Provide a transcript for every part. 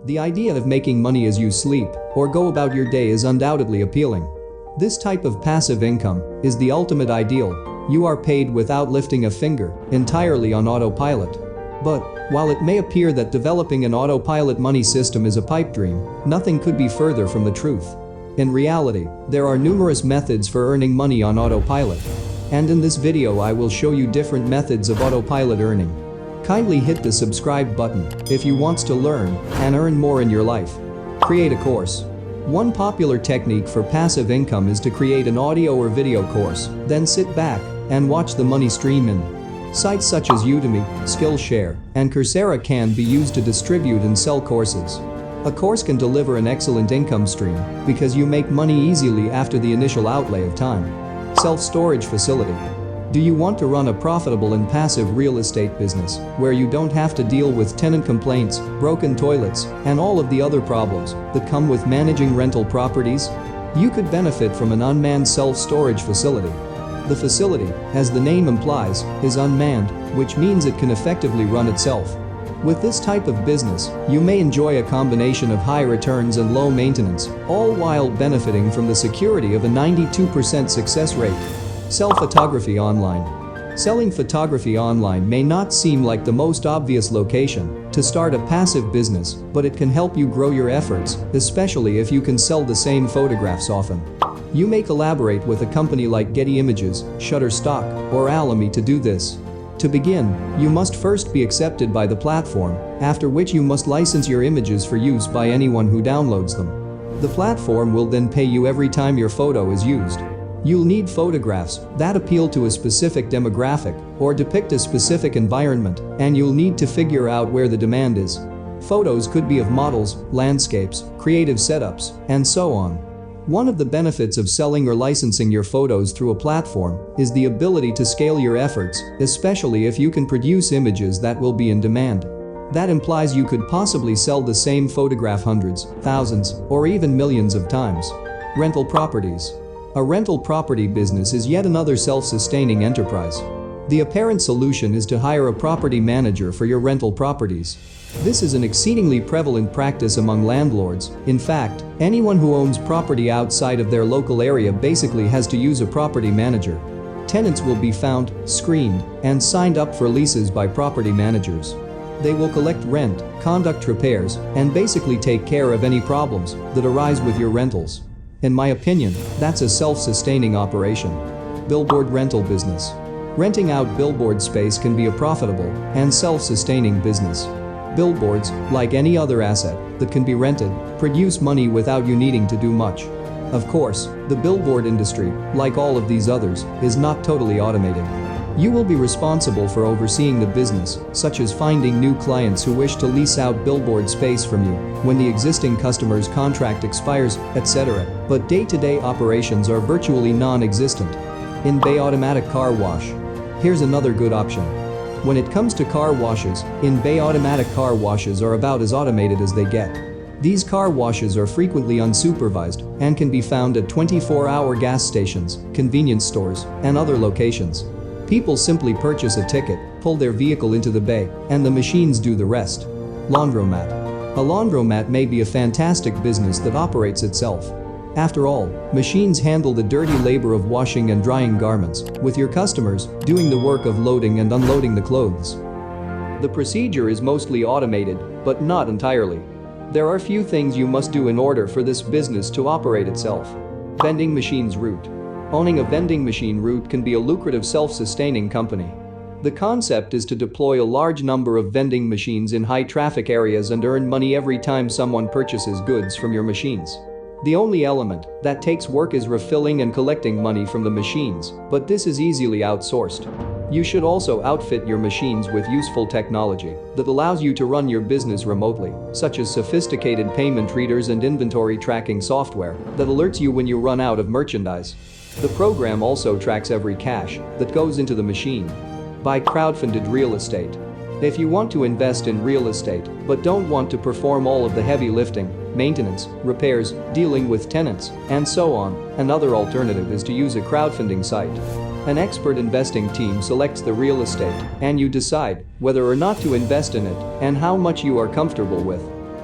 The idea of making money as you sleep or go about your day is undoubtedly appealing. This type of passive income is the ultimate ideal. You are paid without lifting a finger, entirely on autopilot. But while it may appear that developing an autopilot money system is a pipe dream, nothing could be further from the truth. In reality, there are numerous methods for earning money on autopilot. And in this video I will show you different methods of autopilot earning. Kindly hit the subscribe button if you want to learn and earn more in your life. Create a course. One popular technique for passive income is to create an audio or video course, then sit back and watch the money stream in. Sites such as Udemy, Skillshare, and Coursera can be used to distribute and sell courses. A course can deliver an excellent income stream because you make money easily after the initial outlay of time. Self-storage facility. Do you want to run a profitable and passive real estate business where you don't have to deal with tenant complaints, broken toilets, and all of the other problems that come with managing rental properties? You could benefit from an unmanned self-storage facility. The facility, as the name implies, is unmanned, which means it can effectively run itself. With this type of business, you may enjoy a combination of high returns and low maintenance, all while benefiting from the security of a 92% success rate. Sell photography online. Selling photography online may not seem like the most obvious location to start a passive business, but it can help you grow your efforts, especially if you can sell the same photographs often. You may collaborate with a company like Getty Images, Shutterstock, or Alamy to do this. To begin, you must first be accepted by the platform, after which you must license your images for use by anyone who downloads them. The platform will then pay you every time your photo is used. You'll need photographs that appeal to a specific demographic or depict a specific environment, and you'll need to figure out where the demand is. Photos could be of models, landscapes, creative setups, and so on. One of the benefits of selling or licensing your photos through a platform is the ability to scale your efforts, especially if you can produce images that will be in demand. That implies you could possibly sell the same photograph hundreds, thousands, or even millions of times. Rental properties. A rental property business is yet another self-sustaining enterprise. The apparent solution is to hire a property manager for your rental properties. This is an exceedingly prevalent practice among landlords. In fact, anyone who owns property outside of their local area basically has to use a property manager. Tenants will be found, screened, and signed up for leases by property managers. They will collect rent, conduct repairs, and basically take care of any problems that arise with your rentals. In my opinion, that's a self-sustaining operation. Billboard rental business. Renting out billboard space can be a profitable and self-sustaining business. Billboards, like any other asset that can be rented, produce money without you needing to do much. Of course, the billboard industry, like all of these others, is not totally automated. You will be responsible for overseeing the business, such as finding new clients who wish to lease out billboard space from you when the existing customer's contract expires, etc. But day-to-day operations are virtually non-existent. In-bay automatic car wash. Here's another good option. When it comes to car washes, in-bay automatic car washes are about as automated as they get. These car washes are frequently unsupervised and can be found at 24-hour gas stations, convenience stores, and other locations. People simply purchase a ticket, pull their vehicle into the bay, and the machines do the rest. Laundromat. A laundromat may be a fantastic business that operates itself. After all, machines handle the dirty labor of washing and drying garments, with your customers doing the work of loading and unloading the clothes. The procedure is mostly automated, but not entirely. There are few things you must do in order for this business to operate itself. Vending machines route. Owning a vending machine route can be a lucrative self-sustaining company. The concept is to deploy a large number of vending machines in high-traffic areas and earn money every time someone purchases goods from your machines. The only element that takes work is refilling and collecting money from the machines, but this is easily outsourced. You should also outfit your machines with useful technology that allows you to run your business remotely, such as sophisticated payment readers and inventory tracking software that alerts you when you run out of merchandise. The program also tracks every cash that goes into the machine. Buy crowdfunded real estate. If you want to invest in real estate but don't want to perform all of the heavy lifting, maintenance, repairs, dealing with tenants, and so on, another alternative is to use a crowdfunding site. An expert investing team selects the real estate, and you decide whether or not to invest in it and how much you are comfortable with.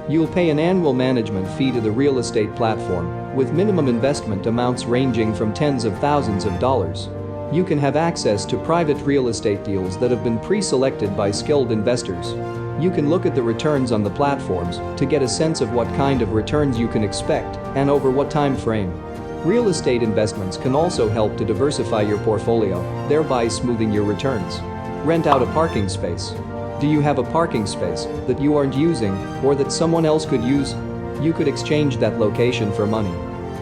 You'll pay an annual management fee to the real estate platform, with minimum investment amounts ranging from tens of thousands of dollars. You can have access to private real estate deals that have been pre-selected by skilled investors. You can look at the returns on the platforms to get a sense of what kind of returns you can expect and over what time frame. Real estate investments can also help to diversify your portfolio, thereby smoothing your returns. Rent out a parking space. Do you have a parking space that you aren't using or that someone else could use? You could exchange that location for money.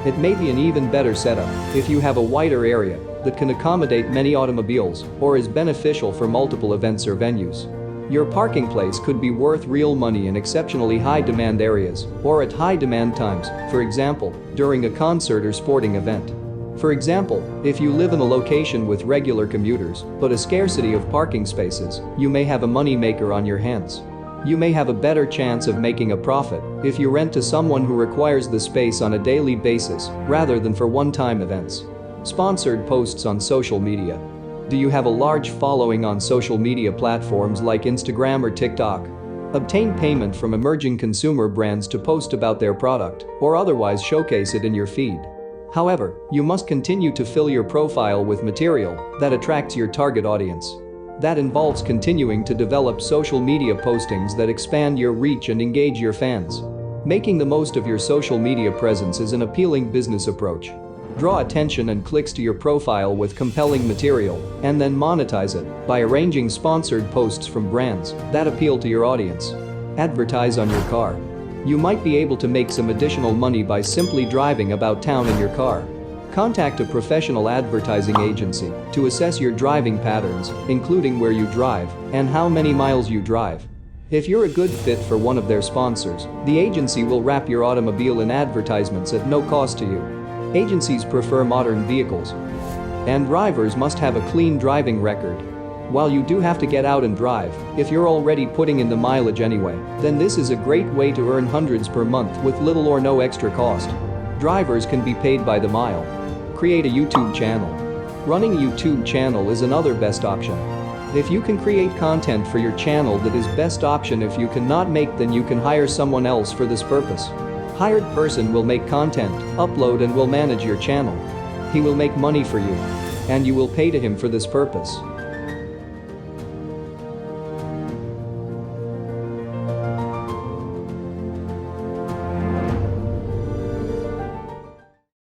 It may be an even better setup if you have a wider area that can accommodate many automobiles or is beneficial for multiple events or venues. Your parking place could be worth real money in exceptionally high-demand areas or at high-demand times, for example, during a concert or sporting event. For example, if you live in a location with regular commuters but a scarcity of parking spaces, you may have a money maker on your hands. You may have a better chance of making a profit if you rent to someone who requires the space on a daily basis rather than for one-time events. Sponsored posts on social media. Do you have a large following on social media platforms like Instagram or TikTok? Obtain payment from emerging consumer brands to post about their product or otherwise showcase it in your feed. However, you must continue to fill your profile with material that attracts your target audience. That involves continuing to develop social media postings that expand your reach and engage your fans. Making the most of your social media presence is an appealing business approach. Draw attention and clicks to your profile with compelling material and then monetize it by arranging sponsored posts from brands that appeal to your audience. Advertise on your car. You might be able to make some additional money by simply driving about town in your car. Contact a professional advertising agency to assess your driving patterns, including where you drive and how many miles you drive. If you're a good fit for one of their sponsors, the agency will wrap your automobile in advertisements at no cost to you. Agencies prefer modern vehicles, and drivers must have a clean driving record. While you do have to get out and drive, if you're already putting in the mileage anyway, then this is a great way to earn hundreds per month with little or no extra cost. Drivers can be paid by the mile. Create a YouTube channel. Running a YouTube channel is another best option. If you can create content for your channel, that is best option. If you cannot make, then you can hire someone else for this purpose. Hired person will make content, upload and will manage your channel. He will make money for you, and you will pay to him for this purpose.